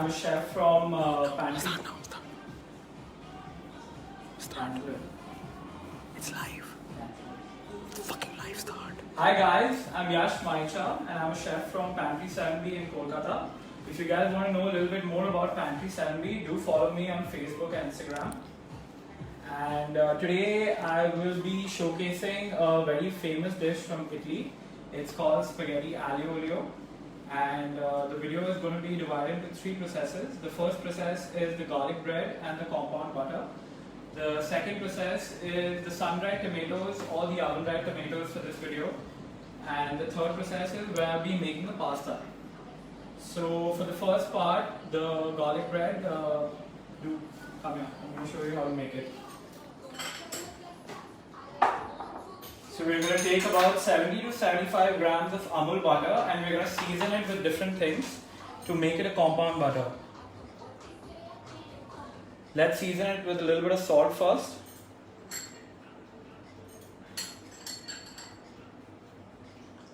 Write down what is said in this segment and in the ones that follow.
I'm a chef from Pantry. Start. It's live. Fucking live start. Hi guys, I'm Yash and I'm a chef from Pantry 7B in Kolkata. If you guys want to know a little bit more about Pantry 7B, do follow me on Facebook and Instagram. And today I will be showcasing a very famous dish from Italy. It's called spaghetti aglio olio. And the video is going to be divided into three processes. The first process is the garlic bread and the compound butter. The second process is the sun-dried tomatoes or the oven-dried tomatoes for this video. And the third process is where I'll be making the pasta. So for the first part, the garlic bread, come here, I'm going to show you how to make it. So we're going to take about 70 to 75 grams of Amul butter and we're going to season it with different things to make it a compound butter. Let's season it with a little bit of salt first.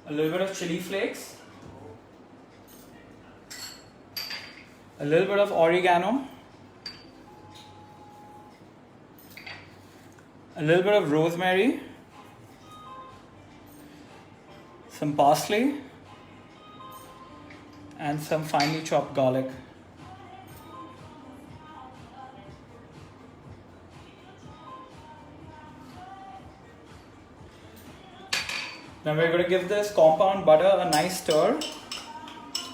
A little bit of chili flakes. A little bit of oregano. A little bit of rosemary. Some parsley. And some finely chopped garlic. Now we're going to give this compound butter a nice stir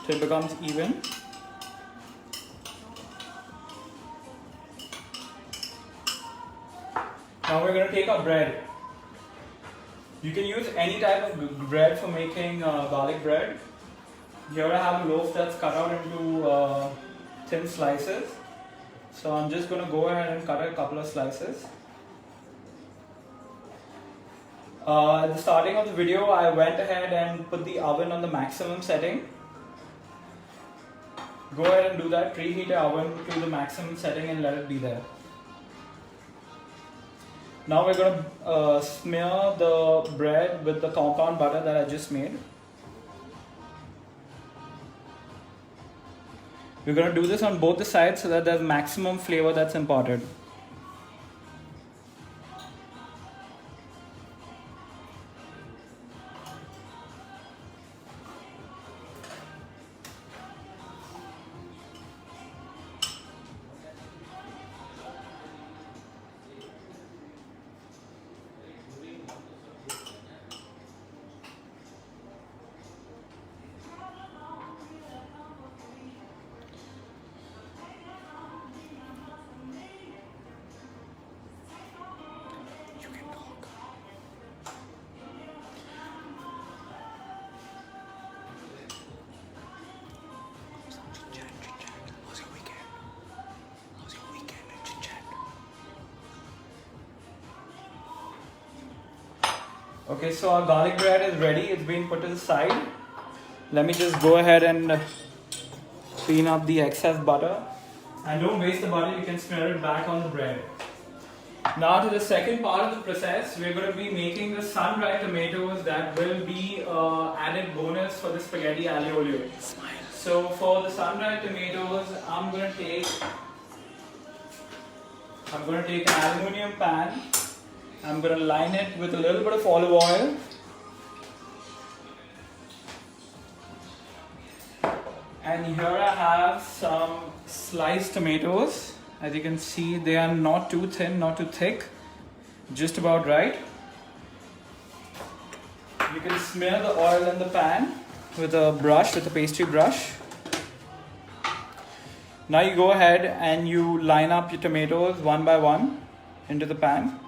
till it becomes even. Now we're going to take our bread. You can use any type of bread for making garlic bread. Here I have a loaf that's cut out into thin slices. So I'm just going to go ahead and cut a couple of slices. At the starting of the video, I went ahead and put the oven on the maximum setting. Go ahead and do that, preheat the oven to the maximum setting and let it be there. Now we're going to smear the bread with the compound butter that I just made. We're going to do this on both the sides so that there's maximum flavor that's imparted. Okay, so our garlic bread is ready. It's been put to the side. Let me just go ahead and clean up the excess butter. And don't waste the butter, you can smear it back on the bread. Now to the second part of the process, we're going to be making the sun-dried tomatoes that will be added bonus for the spaghetti aglio olio. So for the sun-dried tomatoes, I'm going to take an aluminium pan. I'm going to line it with a little bit of olive oil. And here I have some sliced tomatoes. As you can see, they are not too thin, not too thick, just about right. You can smear the oil in the pan with a brush, with a pastry brush. Now you go ahead and you line up your tomatoes one by one into the pan.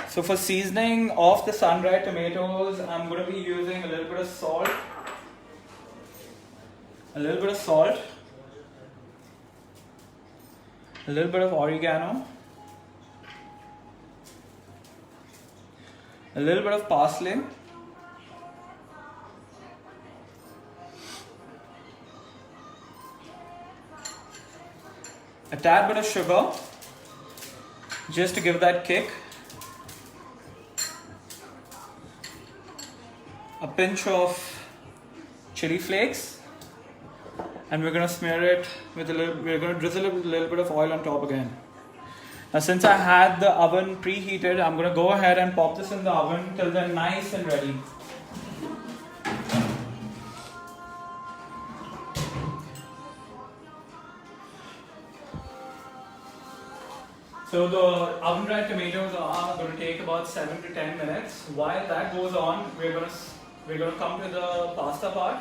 So for seasoning of the sun-dried tomatoes, I'm going to be using a little bit of salt, a little bit of oregano, a little bit of parsley, a tad bit of sugar just to give that kick. a pinch of chili flakes, and we're gonna smear it with we're gonna drizzle it with a little bit of oil on top again. Now since I had the oven preheated, I'm gonna go ahead and pop this in the oven till they're nice and ready. So the oven dried tomatoes are going to take about 7 to 10 minutes. While that goes on, we're going to come to the pasta part.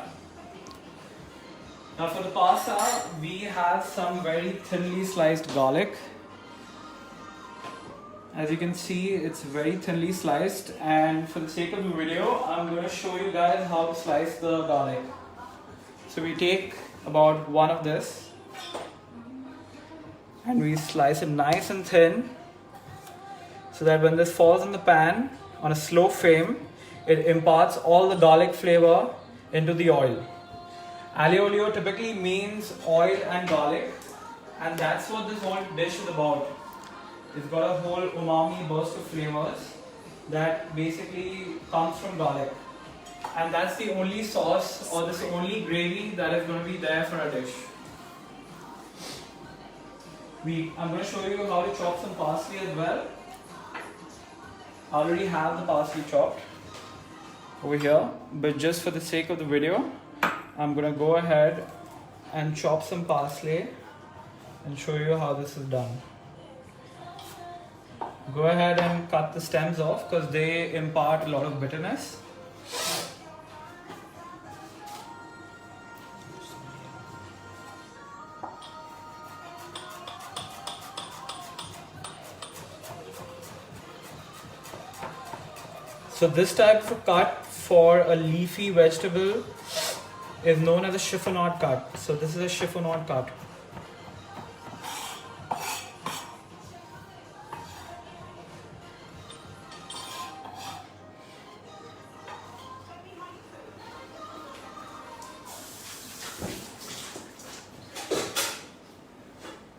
Now for the pasta, we have some very thinly sliced garlic. As you can see, it's very thinly sliced, and for the sake of the video, I'm going to show you guys how to slice the garlic. So we take about one of this, and we slice it nice and thin so that when this falls in the pan on a slow flame, it imparts all the garlic flavor into the oil. Aglio olio typically means oil and garlic, and that's what this whole dish is about. It's got a whole umami burst of flavors that basically comes from garlic, and that's the only sauce or this only gravy that is going to be there for a dish. I'm going to show you how to chop some parsley as well. I already have the parsley chopped over here, but just for the sake of the video, I'm going to go ahead and chop some parsley and show you how this is done. Go ahead and cut the stems off because they impart a lot of bitterness. So this type of cut for a leafy vegetable is known as a chiffonade cut. So this is a chiffonade cut.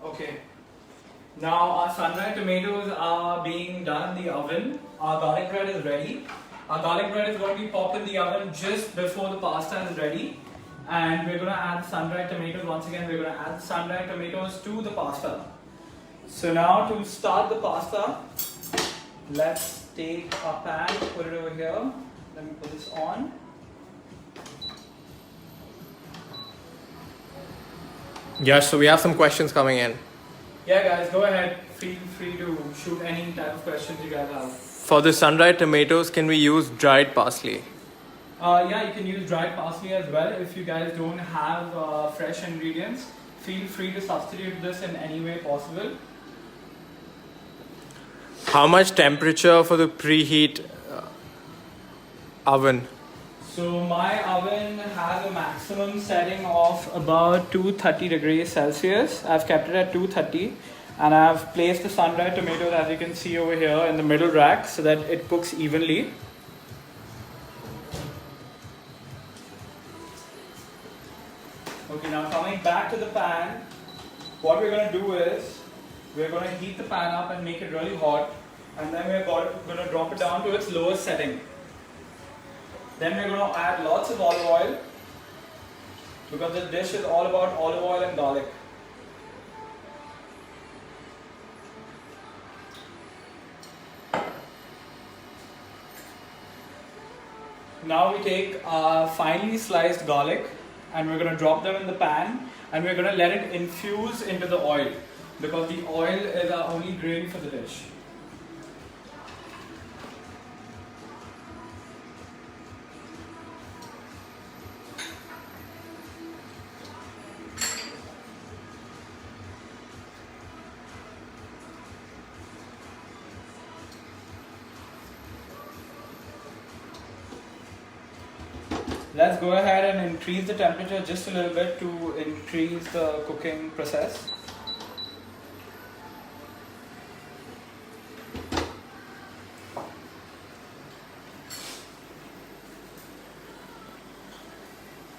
Okay. Now our sun-dried tomatoes are being done in the oven. Our garlic bread is ready. Our garlic bread is going to be popped in the oven just before the pasta is ready. And we're going to add sun-dried tomatoes. Once again, we're going to add sun-dried tomatoes to the pasta. So now to start the pasta, let's take our pan, put it over here. Let me put this on. Yash, so we have some questions coming in. Yeah guys, go ahead. Feel free to shoot any type of questions you guys have. For the sun-dried tomatoes, can we use dried parsley? Yeah, you can use dried parsley as well. If you guys don't have fresh ingredients, feel free to substitute this in any way possible. How much temperature for the preheat oven? So my oven has a maximum setting of about 230 degrees Celsius. I've kept it at 230, and I've placed the sun-dried tomatoes, as you can see over here, in the middle rack so that it cooks evenly. Okay, now coming back to the pan, what we're going to do is we're going to heat the pan up and make it really hot, and then we're going to drop it down to its lowest setting. Then we're going to add lots of olive oil because this dish is all about olive oil and garlic. Now we take our finely sliced garlic and we're going to drop them in the pan, and we're going to let it infuse into the oil because the oil is our only gravy for the dish. Let's go ahead and increase the temperature just a little bit to increase the cooking process.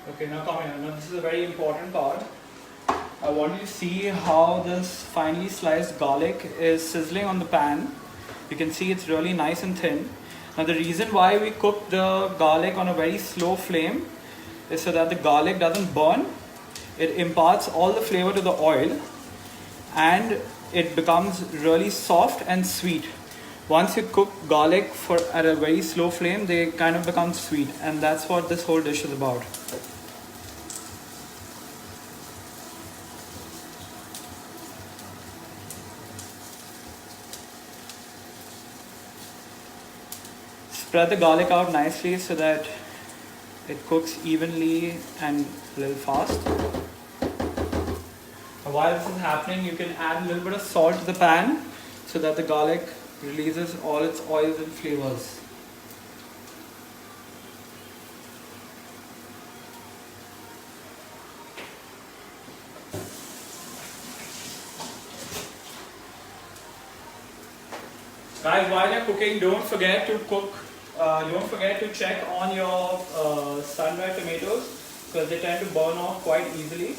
Okay, now come here. Now this is a very important part. I want you to see how this finely sliced garlic is sizzling on the pan. You can see it's really nice and thin. Now the reason why we cook the garlic on a very slow flame is so that the garlic doesn't burn. It imparts all the flavor to the oil and it becomes really soft and sweet. Once you cook garlic at a very slow flame, they kind of become sweet, and that's what this whole dish is about. Spread the garlic out nicely so that it cooks evenly and a little fast. While this is happening, you can add a little bit of salt to the pan so that the garlic releases all its oils and flavors. Guys, while you're cooking, don't forget to check on your sun-dried tomatoes because they tend to burn off quite easily.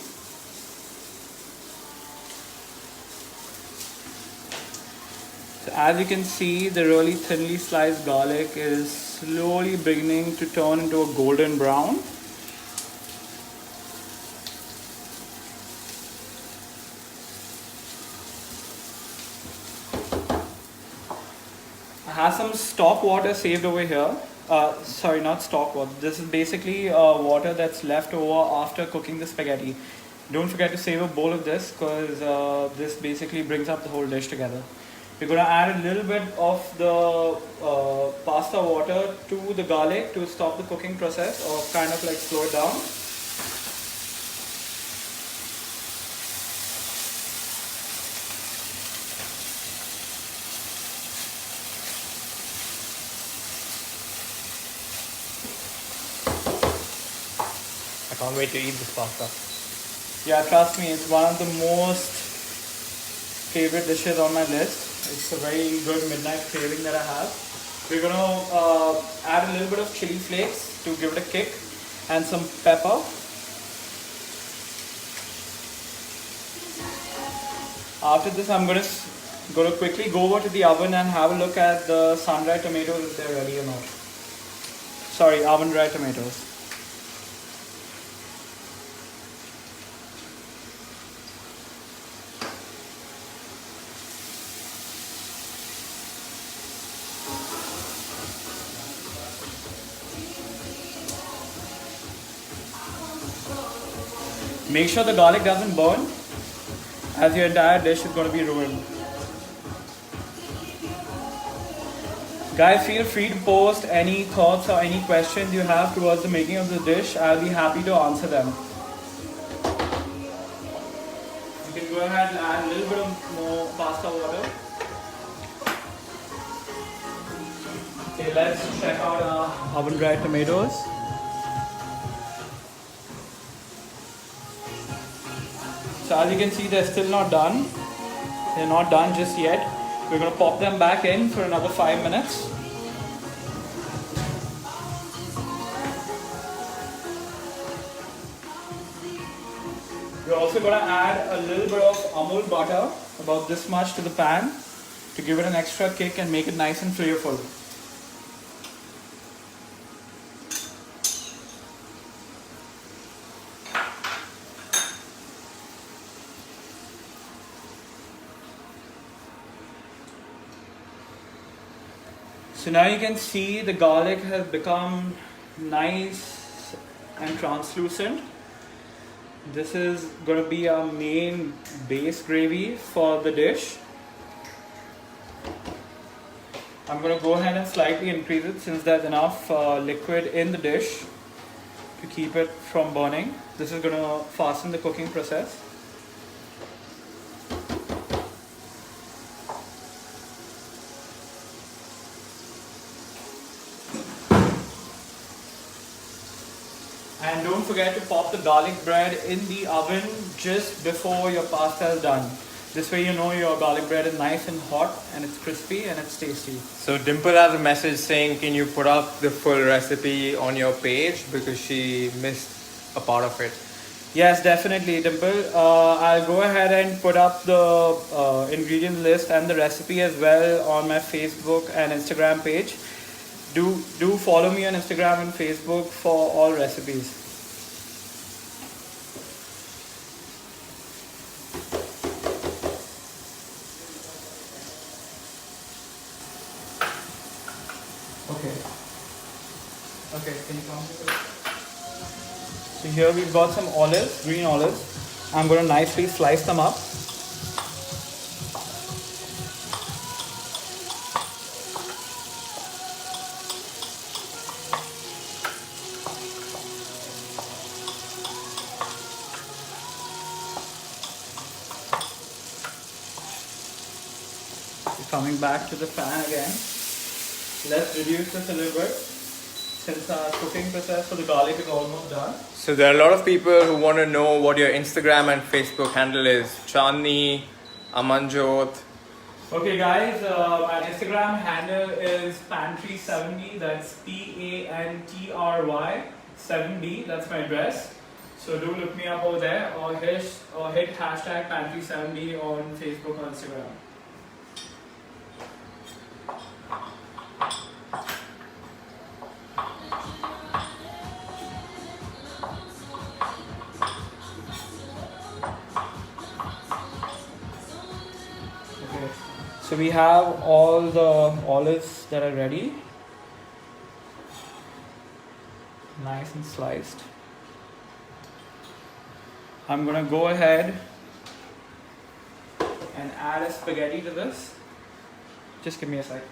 So as you can see, the really thinly sliced garlic is slowly beginning to turn into a golden brown. I have some stock water saved over here. Sorry, not stock water. This is basically water that's left over after cooking the spaghetti. Don't forget to save a bowl of this because this basically brings up the whole dish together. We're going to add a little bit of the pasta water to the garlic to stop the cooking process or kind of like slow it down. I can't wait to eat this pasta. Yeah, trust me, it's one of the most favorite dishes on my list. It's a very good midnight craving that I have. We're going to add a little bit of chili flakes to give it a kick and some pepper. After this, I'm going to quickly go over to the oven and have a look at the sun-dried tomatoes if they're ready or not. Sorry, oven-dried tomatoes. Make sure the garlic doesn't burn, as your entire dish is going to be ruined. Guys, feel free to post any thoughts or any questions you have towards the making of the dish. I'll be happy to answer them. You can go ahead and add a little bit of more pasta water. Okay, let's check out our oven-dried tomatoes. So as you can see, they're still not done. They're not done just yet. We're going to pop them back in for another 5 minutes. We're also going to add a little bit of Amul butter, about this much, to the pan to give it an extra kick and make it nice and flavorful. So now you can see the garlic has become nice and translucent. This is going to be our main base gravy for the dish. I'm going to go ahead and slightly increase it since there's enough liquid in the dish to keep it from burning. This is going to fasten the cooking process. And don't forget to pop the garlic bread in the oven just before your pasta is done. This way you know your garlic bread is nice and hot and it's crispy and it's tasty. So Dimple has a message saying, can you put up the full recipe on your page because she missed a part of it. Yes, definitely, Dimple. I'll go ahead and put up the ingredient list and the recipe as well on my Facebook and Instagram page. do follow me on Instagram and Facebook for all recipes. Okay. Okay, can you come here? So here we've got some olives, green olives. I'm going to nicely slice them up. Coming back to the pan again. Let's reduce this a little bit since our cooking process for the garlic is almost done. So there are a lot of people who want to know what your Instagram and Facebook handle is. Chandni, Amanjot. Okay guys, my Instagram handle is Pantry7B, that's Pantry 7B, that's my address. So do look me up over there or hit hashtag Pantry7B on Facebook or Instagram. So we have all the olives that are ready, nice and sliced. I'm gonna go ahead and add a spaghetti to this. Just give me a sec.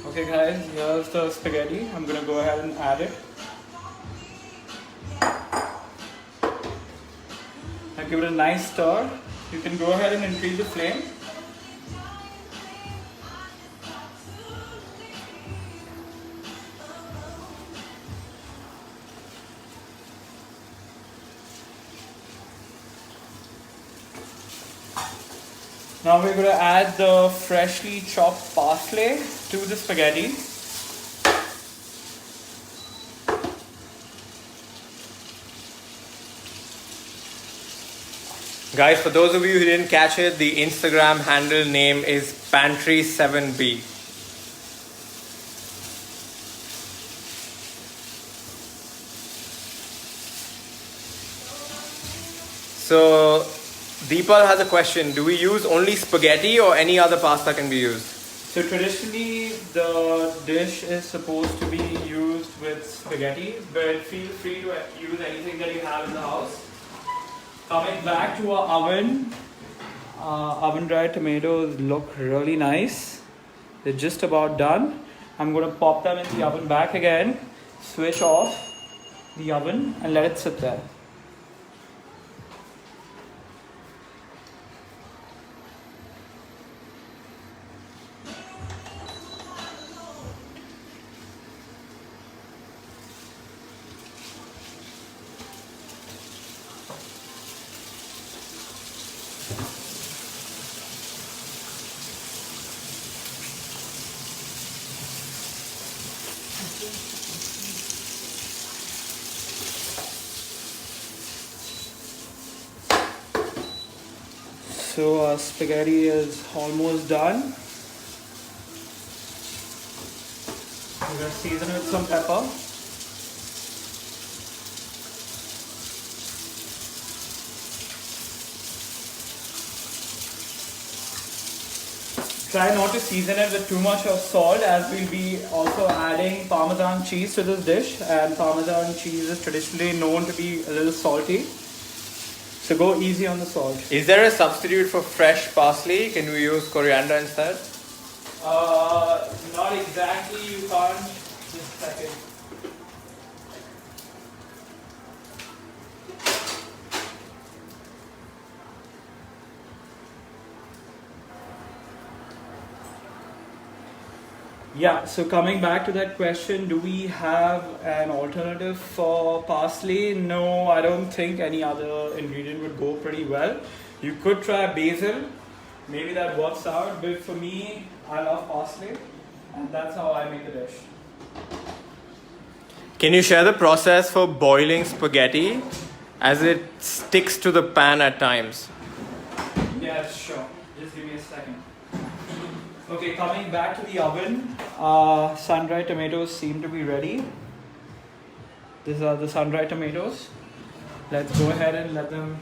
Okay guys, here's the spaghetti. I'm gonna go ahead and add it. Now give it a nice stir. You can go ahead and increase the flame. Now we're going to add the freshly chopped parsley to the spaghetti. Guys, for those of you who didn't catch it, the Instagram handle name is Pantry7B. So Deepal has a question. Do we use only spaghetti or any other pasta can be used? So traditionally the dish is supposed to be used with spaghetti, but feel free to use anything that you have in the house. Coming back to our oven, oven dried tomatoes look really nice. They're just about done. I'm going to pop them in the oven back again, switch off the oven and let it sit there. So our spaghetti is almost done. We're going to season it with some pepper. Try not to season it with too much of salt, as we'll be also adding Parmesan cheese to this dish, and Parmesan cheese is traditionally known to be a little salty. So go easy on the salt. Is there a substitute for fresh parsley? Can we use coriander instead? Not exactly, you can't. Just a second. Yeah, so coming back to that question, do we have an alternative for parsley? No, I don't think any other ingredient would go pretty well. You could try basil. maybe that works out, but for me, I love parsley, and that's how I make the dish. Can you share the process for boiling spaghetti as it sticks to the pan at times? Yeah, sure. Just give me a second. Okay, coming back to the oven, sun-dried tomatoes seem to be ready. These are the sun-dried tomatoes. Let's go ahead and let them.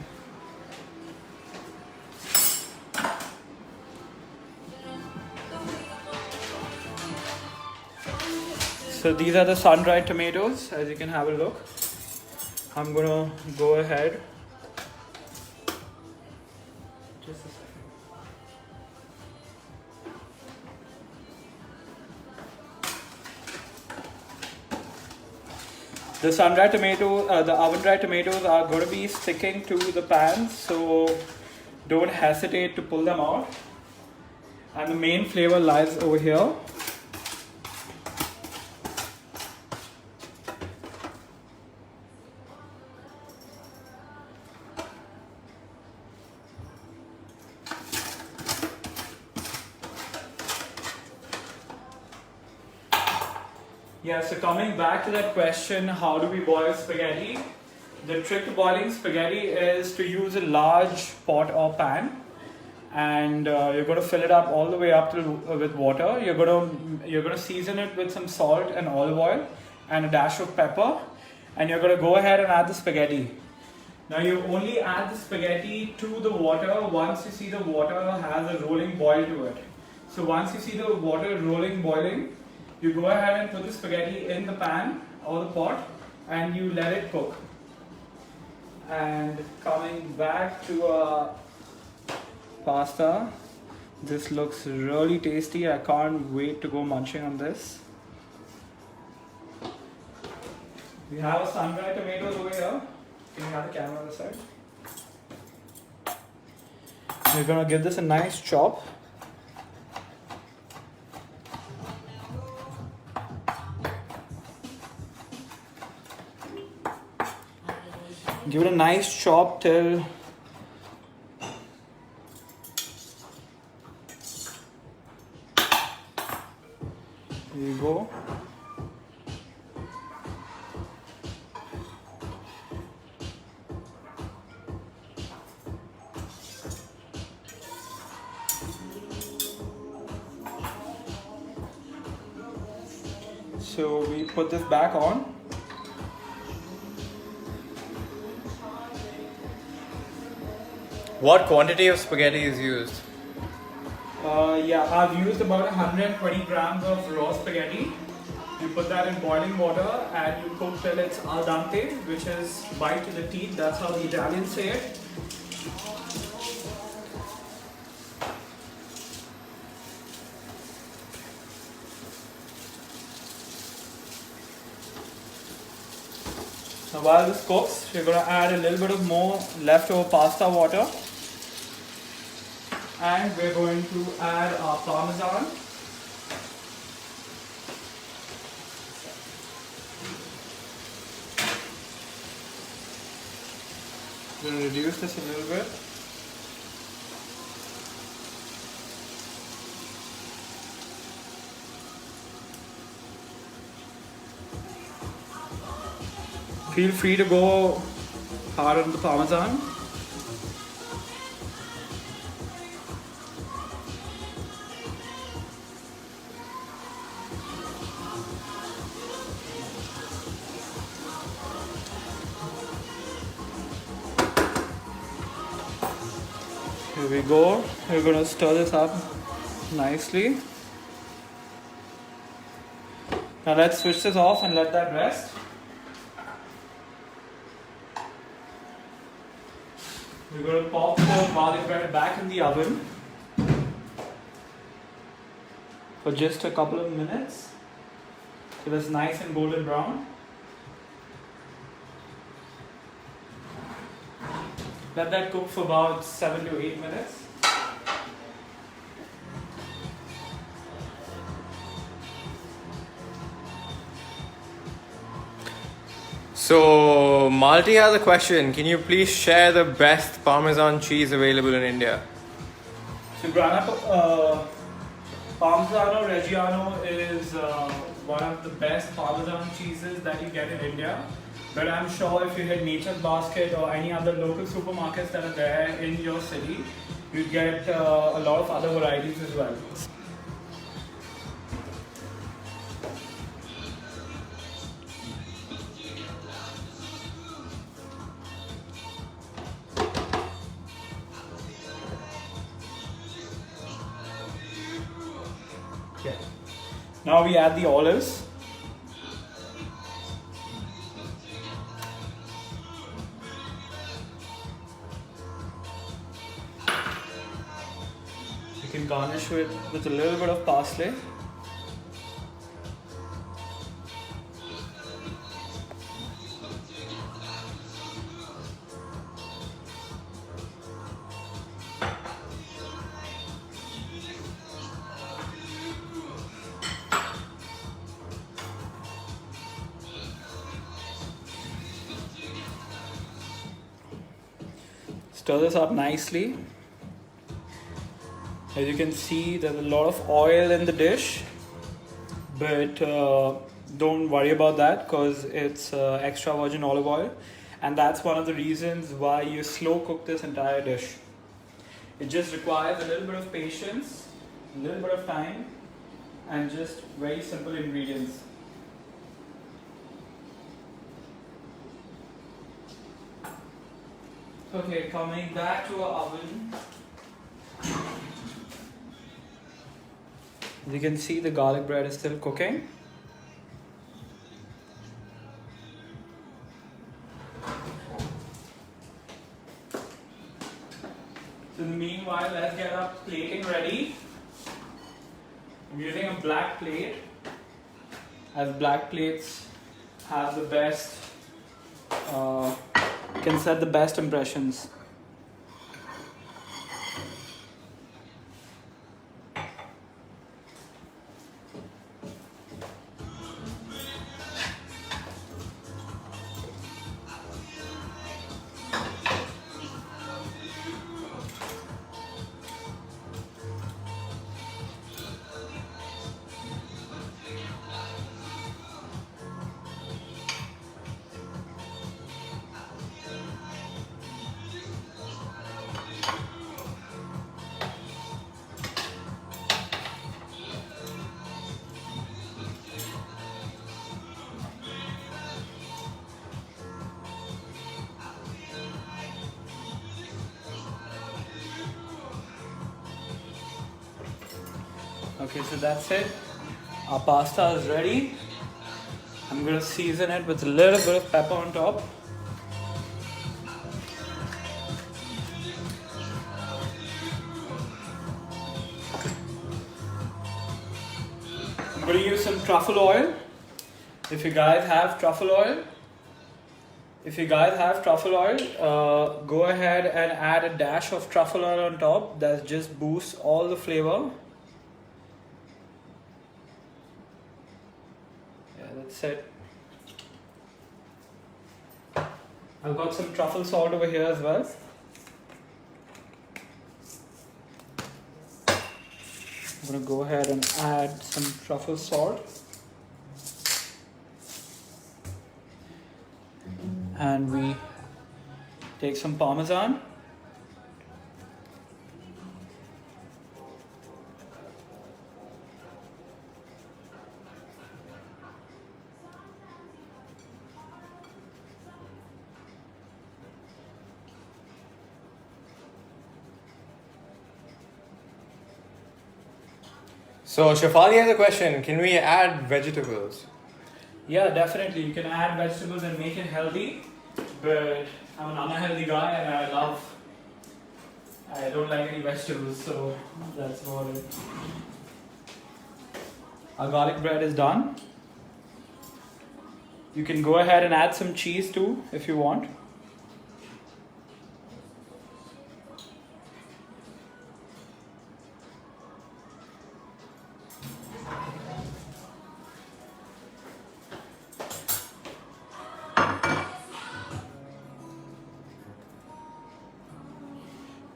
So these are the sun-dried tomatoes, as you can have a look. I'm gonna go ahead. Just a second. The sun-dried tomato, the oven-dried tomatoes are going to be sticking to the pan, so don't hesitate to pull them out. And the main flavor lies over here. Yeah, so coming back to that question, how do we boil spaghetti? The trick to boiling spaghetti is to use a large pot or pan, and you're going to fill it up all the way up to with water. You're going to season it with some salt and olive oil and a dash of pepper, and you're going to go ahead and add the spaghetti. Now you only add the spaghetti to the water once you see the water has a rolling boil to it. So once you see the water boiling, you go ahead and put the spaghetti in the pan or the pot and you let it cook. And coming back to pasta, this looks really tasty. I can't wait to go munching on this. We have a sun-dried tomatoes over here. Can you have the camera on the side? We're gonna give this a nice chop. Give it a nice chop till there you go. So we put this back on. What quantity of spaghetti is used? Yeah, I've used about 120 grams of raw spaghetti. You put that in boiling water and you cook till it's al dente, which is bite to the teeth. That's how the Italians say it. Now while this cooks, we're going to add a little bit of more leftover pasta water. And we're going to add our parmesan. We're going to reduce this a little bit. Feel free to go hard on the parmesan. Here we go. We're going to stir this up nicely. Now let's switch this off and let that rest. We're going to pop the garlic bread back in the oven for just a couple of minutes till it's nice and golden brown. Let that cook for about 7 to 8 minutes. So, Malti has a question. Can you please share the best Parmesan cheese available in India? So Grana Parmigiano Reggiano is one of the best Parmesan cheeses that you get in India. But I'm sure if you hit Nature's Basket or any other local supermarkets that are there in your city, you'd get a lot of other varieties as well. Okay. Now we add the olives. You can garnish with a little bit of parsley. Stir this up nicely. As you can see, there's a lot of oil in the dish, but don't worry about that because it's extra virgin olive oil, and that's one of the reasons why you slow cook this entire dish. It just requires a little bit of patience, a little bit of time, and just very simple ingredients. Okay, coming back to our oven. As you can see, the garlic bread is still cooking. So meanwhile, let's get our plating ready. I'm using a black plate, as black plates have the best, can set the best impressions. Okay, so that's it. Our pasta is ready. I'm going to season it with a little bit of pepper on top. I'm going to use some truffle oil. If you guys have truffle oil, go ahead and add a dash of truffle oil on top. That just boosts all the flavor. That's it. I've got some truffle salt over here as well. I'm going to go ahead and add some truffle salt. And we take some Parmesan. So Shafali has a question. Can we add vegetables? Yeah, definitely. You can add vegetables and make it healthy. But I'm an unhealthy guy and I don't like any vegetables, so that's about it. Our garlic bread is done. You can go ahead and add some cheese too if you want.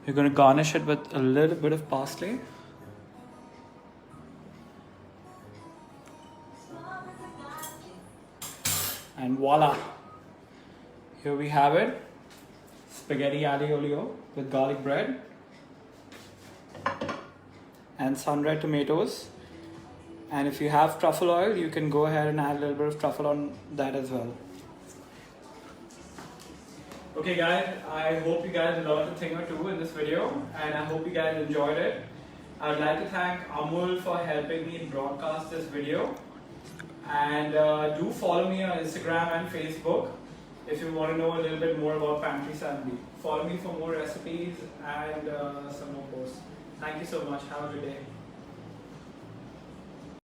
You're going to garnish it with a little bit of parsley. And voila! Here we have it. Spaghetti aglio olio with garlic bread and sun-dried tomatoes. And if you have truffle oil, you can go ahead and add a little bit of truffle on that as well. Okay guys, I hope you guys learned a thing or two in this video, and I hope you guys enjoyed it. I'd like to thank Amul for helping me broadcast this video. And do follow me on Instagram and Facebook if you want to know a little bit more about Pantry 7B. Follow me for more recipes and some more posts. Thank you so much. Have a good day.